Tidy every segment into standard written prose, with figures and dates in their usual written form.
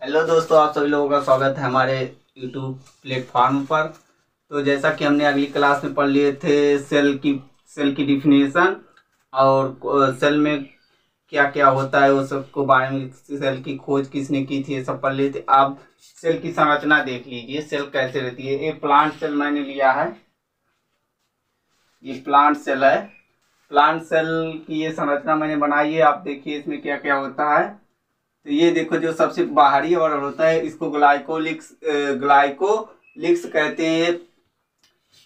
Hello दोस्तों, आप सभी लोगों का स्वागत है हमारे यूट्यूब प्लेटफॉर्म पर। तो जैसा कि हमने अगली क्लास में पढ़ लिए थे सेल की डिफिनेशन और सेल में क्या क्या होता है वो सब को बारे में, सेल की खोज किसने की थी, ये सब पढ़ लिए थे। आप सेल की संरचना देख लीजिए, सेल कैसे रहती है। ये प्लांट सेल मैंने लिया है, ये प्लांट सेल है। प्लांट सेल की ये संरचना मैंने बनाई है। आप देखिए इसमें क्या क्या होता है। तो ये देखो, जो सबसे बाहरी और होता है इसको ग्लाइकोलिक्स कहते हैं।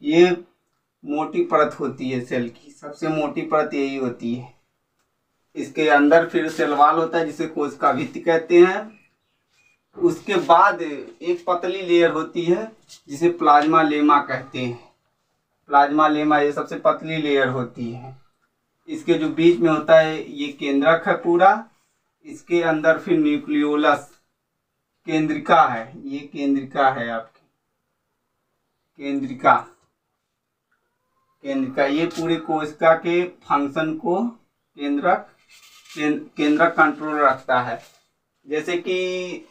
ये मोटी परत होती है सेल की, सबसे मोटी परत यही होती है। इसके अंदर फिर सेल वॉल होता है जिसे कोशिका भित्ति कहते हैं। उसके बाद एक पतली लेयर होती है जिसे प्लाज्मा लेमा कहते हैं। प्लाज्मा लेमा ये सबसे पतली लेयर होती है। इसके जो बीच में होता है ये केंद्रक है पूरा। इसके अंदर फिर न्यूक्लियोलस केंद्रिका है, ये केंद्रिका है आपकी, केंद्रिका ये पूरे कोशिका के फंक्शन को केंद्रक कंट्रोल रखता है। जैसे कि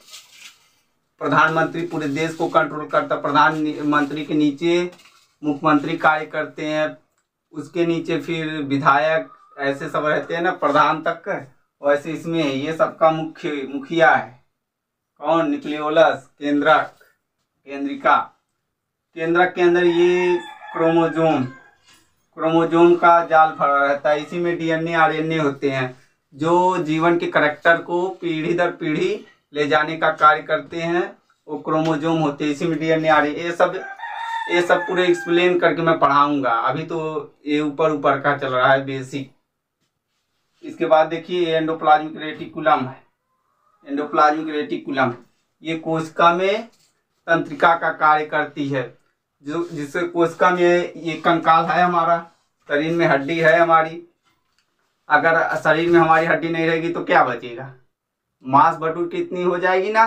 प्रधानमंत्री पूरे देश को कंट्रोल करता, प्रधानमंत्री के नीचे मुख्यमंत्री कार्य करते हैं, उसके नीचे फिर विधायक, ऐसे सब रहते हैं ना प्रधान तक। वैसे इसमें ये सबका मुखिया है कौन? न्यूक्लियोलस, केंद्रिका। केंद्रक के अंदर ये क्रोमोजोम का जाल भरा रहता है। इसी में डीएनए आरएनए होते हैं जो जीवन के करैक्टर को पीढ़ी दर पीढ़ी ले जाने का कार्य करते हैं। वो क्रोमोजोम होते हैं, इसी में डीएनए आरएनए। ये सब पूरे एक्सप्लेन करके मैं पढ़ाऊंगा। अभी तो ये ऊपर का चल रहा है, बेसिक। इसके बाद देखिए एंडोप्लाज्मिक रेटिकुलम है। एंडोप्लाज्मिक रेटिकुलम ये कोशिका में तंत्रिका का कार्य करती है। जिससे कोशिका में ये कंकाल है हमारा, शरीर में हड्डी है हमारी। अगर शरीर में हमारी हड्डी नहीं रहेगी तो क्या बचेगा? मांस बटूर कितनी हो जाएगी ना।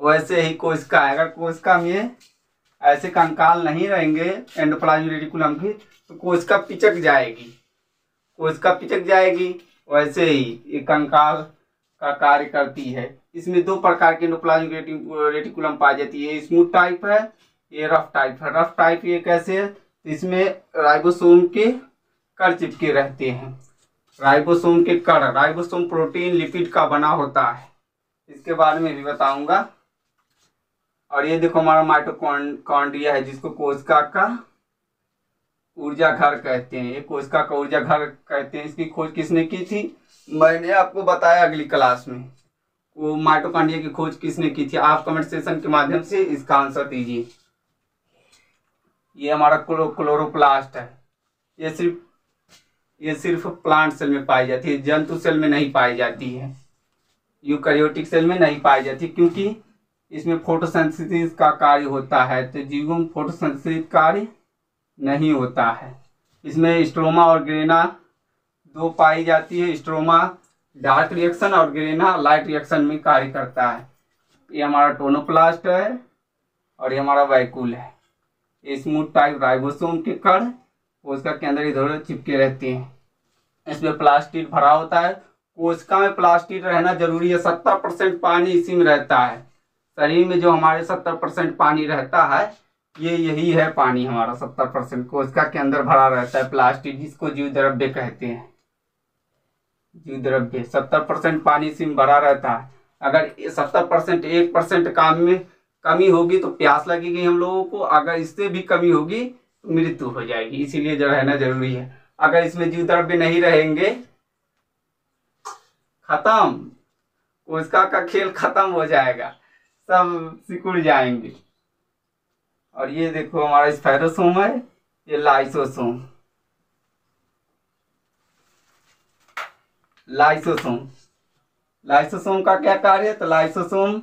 वैसे ही कोशिका है, अगर कोशिका में ऐसे कंकाल नहीं रहेंगे एंडोप्लाज्मिक रेटिकुलम की तो कोशिका पिचक जाएगी। वैसे ही ये कंकाल का कार्य करती है। इसमें दो प्रकार के एंडोप्लाज्मिक रेटिकुलम पाई जाती है, स्मूथ टाइप है, ये रफ टाइप है। रफ टाइप ये कैसे है? इसमें राइबोसोम के कण चिपके रहते हैं। राइबोसोम प्रोटीन लिपिड का बना होता है, इसके बारे में भी बताऊंगा। और ये देखो हमारा माइटोकॉन्ड्रिया है जिसको कोशिका का ऊर्जा घर कहते हैं। ये कोशिका का ऊर्जा घर कहते हैं। इसकी खोज किसने की थी? मैंने आपको बताया अगली क्लास में। वो माइटोकॉन्ड्रिया की खोज किसने की थी? आप कमेंट सेक्शन के माध्यम से इसका आंसर दीजिए। ये हमारा क्लोरोप्लास्ट है। ये सिर्फ प्लांट सेल में पाई जाती है, जंतु सेल में नहीं पाई जाती है, यूकैरियोटिक सेल में नहीं पाई जाती, क्योंकि इसमें फोटोसिंथेसिस का कार्य होता है। तो जीवों में फोटोसिंथेसिस कार्य नहीं होता है। इसमें स्ट्रोमा और ग्रेना दो पाई जाती है। स्ट्रोमा डार्क रिएक्शन और ग्रेना लाइट रिएक्शन में कार्य करता है। ये हमारा टोनोप्लास्ट है और ये हमारा वैक्यूल है। स्मूथ टाइप राइबोसोम के कण कोशिका के अंदर इधर उधर चिपके रहते हैं। इसमें प्लास्टिड भरा होता है। कोशिका में प्लास्टिड रहना जरूरी है। 70% पानी इसी में रहता है। शरीर में जो हमारे 70% पानी रहता है, ये यही है पानी हमारा। 70% कोशिका के अंदर भरा रहता है प्लास्टिड, जिसको जीव द्रव्य कहते हैं। जीव द्रव्य 70% पानी इसी में भरा रहता है। अगर 70% 1% काम में कमी होगी तो प्यास लगेगी हम लोगों को। अगर इससे भी कमी होगी तो मृत्यु हो जाएगी। इसीलिए जो रहना जरूरी है। अगर इसमें जीव द्रव्य नहीं रहेंगे, खत्म, कोशिका का खेल खत्म हो जाएगा, सब सिकुड़ जाएंगे। और ये देखो हमारा स्फेरोसोम है, ये लाइसोसोम का क्या कार्य है? तो लाइसोसोम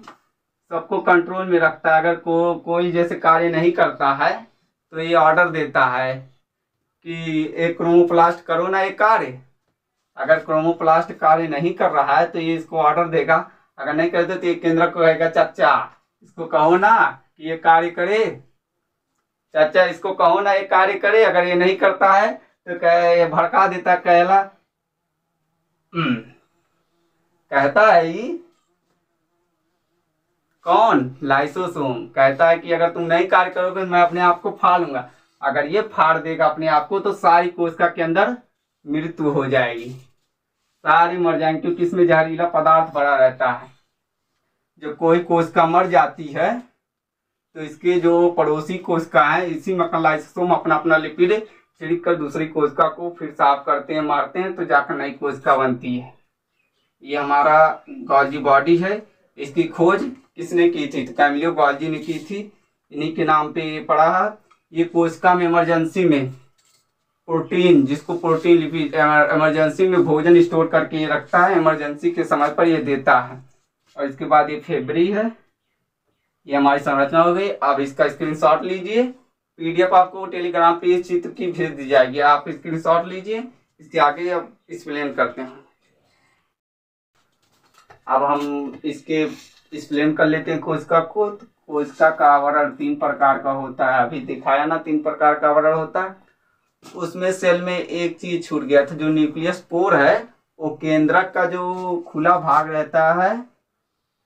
सबको कंट्रोल में रखता है। अगर कोई जैसे कार्य नहीं करता है तो ये ऑर्डर देता है कि एक क्रोमोप्लास्ट करो ना एक कार्य। अगर क्रोमोप्लास्ट कार्य नहीं कर रहा है तो ये इसको ऑर्डर देगा। अगर नहीं करते तो ये केंद्रक को कहेगा, चाचा इसको कहो ना कि ये कार्य करे, चाचा इसको कहो ना ये कार्य करे। अगर ये नहीं करता है तो ये भड़का देता, कहता है कौन? लाइसोसोम कहता है कि अगर तुम नहीं कार्य करोगे मैं अपने आप को फाड़ लूंगा। अगर ये फाड़ देगा अपने आप को तो सारी कोशिका के अंदर मृत्यु हो जाएगी, सारे मर जाएंगे, क्योंकि इसमें जहरीला पदार्थ भरा रहता है। जब कोई कोशिका मर जाती है तो इसके जो पड़ोसी कोशिका है इसी में लाइसोसोम अपना अपना लिपिड छिड़क कर दूसरी कोशिका को फिर साफ करते हैं, मारते हैं, तो जाकर नई कोशिका बनती है। ये हमारा गॉल्जी बॉडी है। इसकी खोज किसने की थी? तो कैमिलियो गॉल्जी ने की थी, इन्हीं के नाम पे पड़ा है। ये कोशिका में इमरजेंसी में प्रोटीन, जिसको प्रोटीन लिपिड इमरजेंसी में भोजन स्टोर करके रखता है, इमरजेंसी के समय पर ये देता है। और इसके बाद ये फेब्री है। ये हमारी संरचना हो गई। अब इसका स्क्रीनशॉट लीजिए, पीडीएफ आपको टेलीग्राम पे इस चित्र की भेज दी जाएगी, आप स्क्रीनशॉट लीजिए। इसके आगे अब एक्सप्लेन करते हैं। अब हम इसके एक्सप्लेन कर लेते हैं कोशिका को। तो कोशिका का आवरण 3 प्रकार का होता है, अभी दिखाया ना 3 प्रकार का आवरण होता है। उसमें सेल में एक चीज छूट गया था, जो न्यूक्लियस पोर है, वो केंद्रक का जो खुला भाग रहता है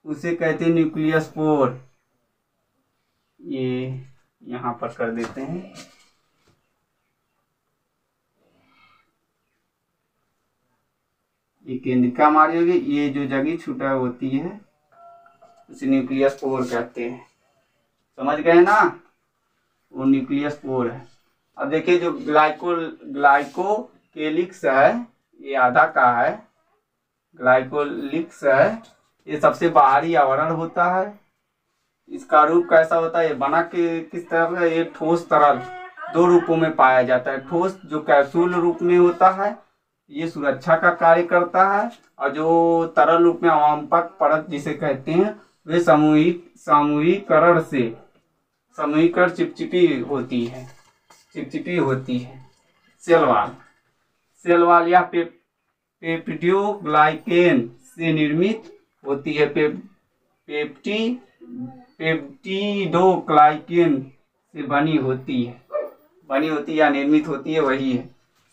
उसे कहते हैं न्यूक्लियस पोर। ये यहाँ पर कर देते हैं। ये केंद्रिका हमारी होगी, ये जो जगह छूटा होती है उसे न्यूक्लियस पोर कहते हैं। समझ गए ना? वो न्यूक्लियस पोर है। अब देखिए जो ग्लाइकोकेलिक्स है, ये आधा का है, ग्लाइकोलिक्स है, ये सबसे बाहरी आवरण होता है। इसका रूप कैसा होता है? ये बना के किस तरह है? ये ठोस तरल 2 रूपों में पाया जाता है। ठोस जो कैप्सूल रूप में होता है, ये सुरक्षा का कार्य करता है, और जो तरल रूप में अवाम्पक परत जिसे कहते हैं, वे समूहीकरण चिपचिपी होती है। सेल वाल या पेप्टिडोग्लाइकेन से निर्मित होती है। पेप्टिडोग्लाइकेन से बनी होती या निर्मित होती है, वही है।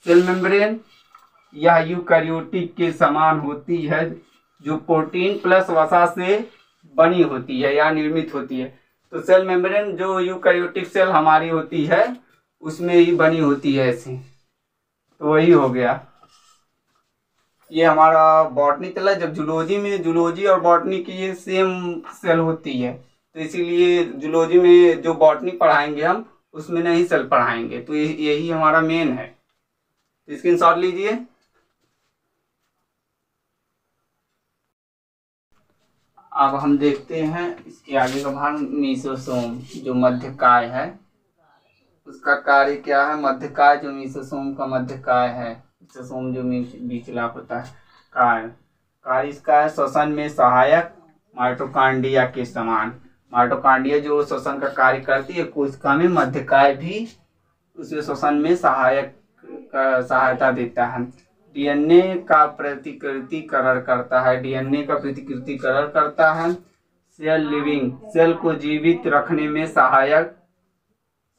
सेल मेम्ब्रेन यह यूकैरियोटिक के समान होती है, जो प्रोटीन प्लस वसा से बनी होती है या निर्मित होती है। तो सेल मेम्ब्रेन जो यूकैरियोटिक सेल हमारी होती है उसमें ही बनी होती है ऐसे। तो वही हो गया। ये हमारा बॉटनी चला। जब जूलॉजी और बॉटनी की ये सेम सेल होती है, तो इसीलिए जूलॉजी में जो बॉटनी पढ़ाएंगे हम उसमें नहीं सेल पढ़ाएंगे। तो यही हमारा मेन है। तो स्क्रीनशॉट लीजिए। अब हम देखते हैं इसके आगे का भाग, मीसोसोम जो मध्यकाय है उसका कार्य क्या है। मध्यकाय जो मीसोसोम का मध्यकाय है, मीसोसोम जो बीचला होता है, कार्य इसका है श्वसन में सहायक, माइटोकांड्रिया के समान। माइटोकांड्रिया जो श्वसन का कार्य करती है, कोशिका में मध्यकाय भी उसमें श्वसन में सहायता देता है। डीएनए का प्रतिकृतिकरण करता है। सेल लिविंग, सेल को जीवित रखने में सहायक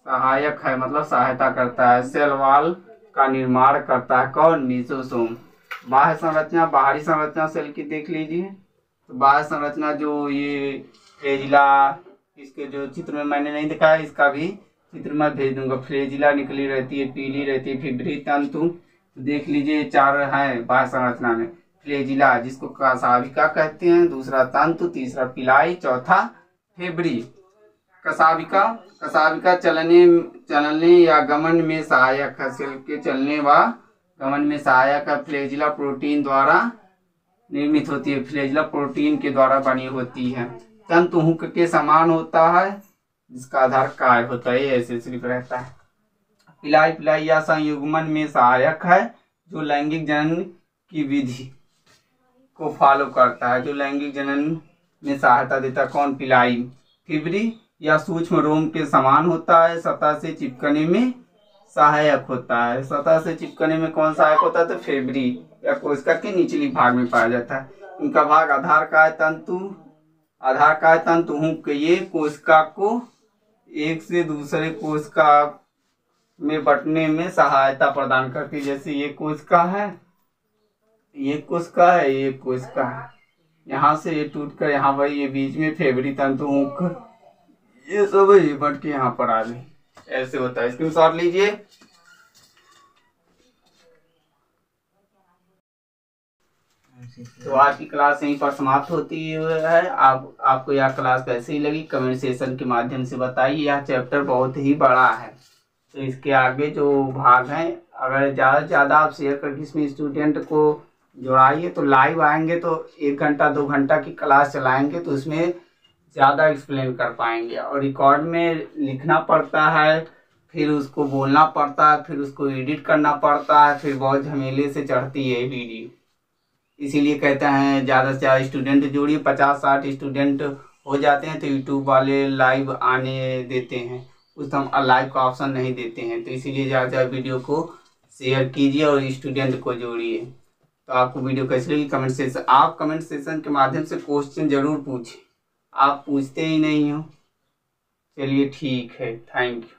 है, मतलब सहायता करता है। सेल वॉल का निर्माण करता है कौन? मीसोसोम। बाह्य संरचना, बाहरी संरचना सेल की देख लीजिए। तो बाह्य संरचना जो ये फ्लैजिला, इसके जो चित्र में मैंने नहीं दिखाया, इसका भी चित्र मैं भेज दूंगा। फ्लैजिला निकली रहती है, पीली रहती है, फिब्री तंतु देख लीजिए 4 हैं बाह्य संरचना में। फ्लैजिला जिसको कसाविका कहते हैं, दूसरा तंतु, तीसरा पिलाई, चौथा फेब्री। कसाविका चलने या गमन में सहायक है, सेल के चलने व गमन में सहायक है। फ्लैजिला प्रोटीन द्वारा निर्मित होती है, फ्लैजिला प्रोटीन के द्वारा बनी होती है। तंतु हुक के समान होता है, जिसका आधार काय होता है, ऐसे सिर्फ रहता है। पिलाई या संयुग्मन में सहायक है, जो लैंगिक जनन की विधि को फॉलो करता है, जो लैंगिक जनन में सहायता देता। कौन? पिलाई। फिब्री या सूक्ष्म रोम के समान होता है, सतह से चिपकने में सहायक होता है। सतह से चिपकने में कौन सहायक होता है? तो फेब्री या कोशिका के निचली भाग में पाया जाता है। इनका भाग आधार काय तंतु हुक, ये कोशिका को एक से दूसरे कोशिका में बंटने में सहायता प्रदान करती है। जैसे ये कोशिका है, ये कोशिका है, ये कोशिका है, यहाँ से ये टूट कर यहाँ पर ये बीच में फेवरी तंतु होकर ये सब ये बट के यहाँ पर आ गई। ऐसे होता है, स्क्रीनशॉट लीजिए। तो आज की क्लास यहीं पर समाप्त होती है। आपको यह क्लास कैसी लगी कमेंट सेशन के माध्यम से बताइए। यह चैप्टर बहुत ही बड़ा है, तो इसके आगे जो भाग हैं अगर ज़्यादा से ज़्यादा आप शेयर करके इसमें स्टूडेंट को जुड़ाइए, तो लाइव आएंगे तो 1 घंटा 2 घंटा की क्लास चलाएंगे तो उसमें ज़्यादा एक्सप्लेन कर पाएंगे। और रिकॉर्ड में लिखना पड़ता है, फिर उसको बोलना पड़ता है, फिर उसको एडिट करना पड़ता है, फिर बहुत झमेले से चढ़ती है वीडियो। इसीलिए कहते हैं ज़्यादा से ज़्यादा स्टूडेंट जोड़िए। 50-60 स्टूडेंट हो जाते हैं तो यूट्यूब वाले लाइव आने देते हैं, उस हम लाइव का ऑप्शन नहीं देते हैं। तो इसीलिए ज़्यादा से ज़्यादा वीडियो को शेयर कीजिए और स्टूडेंट को जोड़िए। तो आपको वीडियो कैसी लगी कमेंट सेक्शन, आप कमेंट सेक्शन के माध्यम से क्वेश्चन जरूर पूछें, आप पूछते ही नहीं हो। चलिए ठीक है, थैंक यू।